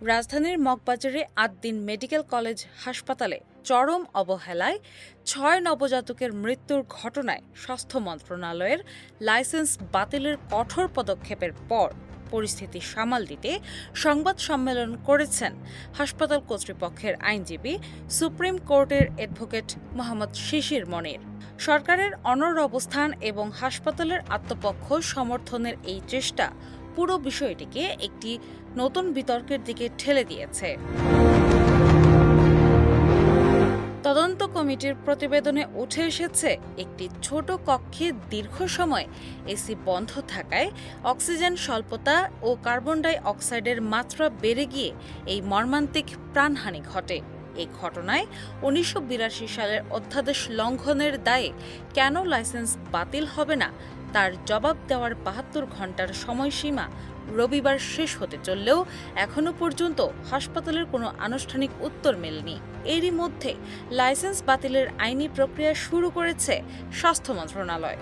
রাজধানীর মগবাজারে ৮ দিন medical college হাসপাতালে চরম অবহেলায় ৬ নবজাতকের মৃত্যুর ঘটনায় স্বাস্থ্য মন্ত্রণালয়ের লাইসেন্স বাতিলের কঠোর পদক্ষেপের পর পরিস্থিতি সামাল দিতে সংবাদ সম্মেলন করেছেন হাসপাতাল কর্তৃপক্ষের আইনজীবী সুপ্রিম কোর্টের অ্যাডভোকেট মোহাম্মদ শিশির মনির। সরকারের অনড় অবস্থান এবং হাসপাতালের আত্মপক্ষ সমর্থনের এই চেষ্টা পুরো বিষয়টিকে একটি নতুন বিতর্কের দিকে ঠেলে দিয়েছে। তদন্ত কমিটির প্রতিবেদনে উঠে এসেছে, একটি ছোট কক্ষে দীর্ঘ সময় এসি বন্ধ থাকায় অক্সিজেন স্বল্পতা ও কার্বন ডাই অক্সাইডের মাত্রা বেড়ে গিয়ে এই মর্মান্তিক প্রাণহানি ঘটে। এই ঘটনায় ১৯৮২ সালের অধ্যাদেশ লঙ্ঘনের দায়ে কেন লাইসেন্স বাতিল হবে না তার জবাব দেওয়ার ৭২ ঘণ্টার সময়সীমা রবিবার শেষ হতে চললেও এখনও পর্যন্ত হাসপাতালের কোনো আনুষ্ঠানিক উত্তর মেলেনি। এরই মধ্যে লাইসেন্স বাতিলের আইনি প্রক্রিয়া শুরু করেছে স্বাস্থ্য মন্ত্রণালয়।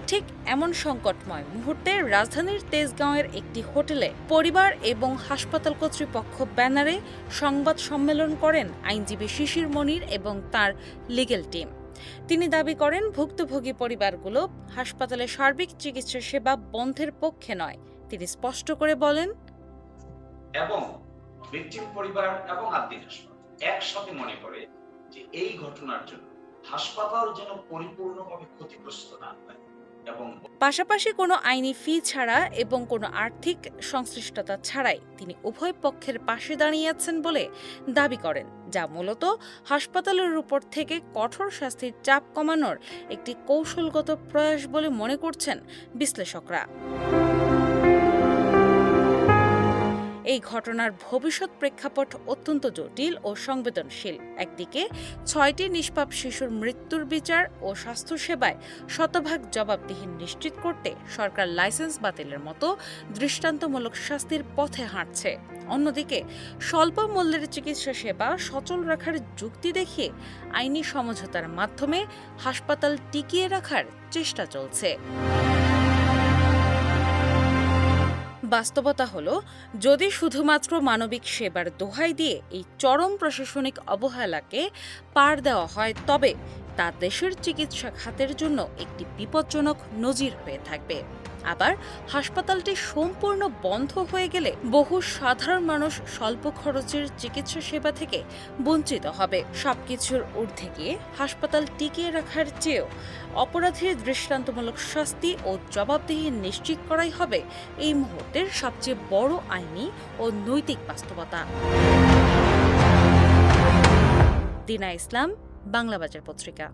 ঠিক এমন সংকটময় মুহূর্তে রাজধানীর তেজগাঁওয়ের একটি হোটেলে পরিবার এবং হাসপাতাল কর্তৃপক্ষ ব্যানারে সংবাদ সম্মেলন করেন আইনজীবী শিশির মনির এবং তার লিগ্যাল টিম। তিনি দাবি করেন, ভুক্তভোগী পরিবারগুলো হাসপাতালে সার্বিক চিকিৎসা সেবা বন্ধের পক্ষে নয়। তিনি স্পষ্ট করে বলেন, এবং ভিকটিম পরিবার এবং আদ্দিন হাসপাতাল একসাথে মনে করে যে এই ঘটনার জন্য হাসপাতাল যেন পরিপূর্ণভাবে ক্ষতিগ্রস্ত না হয় এবং পাশাপাশি কোনো আইনি ফি ছাড়া এবং কোনো আর্থিক সংশ্লিষ্টতা ছাড়াই তিনি উভয় পক্ষের পাশে দাঁড়িয়েছেন বলে দাবি করেন, যা মূলত হাসপাতালের উপর থেকে কঠোর শাস্তির চাপ কমানোর একটি কৌশলগত প্রয়াস বলে মনে করছেন বিশ্লেষকরা। এই ঘটনার ভবিষ্যৎ প্রেক্ষাপট অত্যন্ত জটিল ও সংবেদনশীল। একদিকে ৬টি নিষ্পাপ শিশুর মৃত্যুর বিচার ও স্বাস্থ্যসেবায় শতভাগ জবাবদিহি নিশ্চিত করতে সরকার লাইসেন্স বাতিলের মতো দৃষ্টান্তমূলক শাস্তির পথে হাঁটছে। অন্যদিকে স্বল্প মূল্যের চিকিৎসা সেবা সচল রাখার যুক্তি দেখিয়ে আইনি সমঝোতার মাধ্যমে হাসপাতাল টিকিয়ে রাখার চেষ্টা চলছে। বাস্তবতা হলো, যদি শুধুমাত্র মানবিক সেবার দোহাই দিয়ে এই চরম প্রশাসনিক অবহেলাকে পার দেওয়া হয়, তবে তা দেশের চিকিৎসা খাতের জন্য একটি বিপজ্জনক নজির হয়ে থাকবে। আবার হাসপাতালটি সম্পূর্ণ বন্ধ হয়ে গেলে বহু সাধারণ মানুষ স্বল্প খরচের চিকিৎসা সেবা থেকে বঞ্চিত হবে। সবকিছুর ঊর্ধ্বে গিয়ে হাসপাতাল টিকিয়ে রাখার চেয়েও অপরাধীর দৃষ্টান্তমূলক শাস্তি ও জবাবদিহি নিশ্চিত করাই হবে এই মুহূর্তের সবচেয়ে বড় আইনি ও নৈতিক বাস্তবতা। দিনা ইসলাম, বাংলা বাজার পত্রিকা।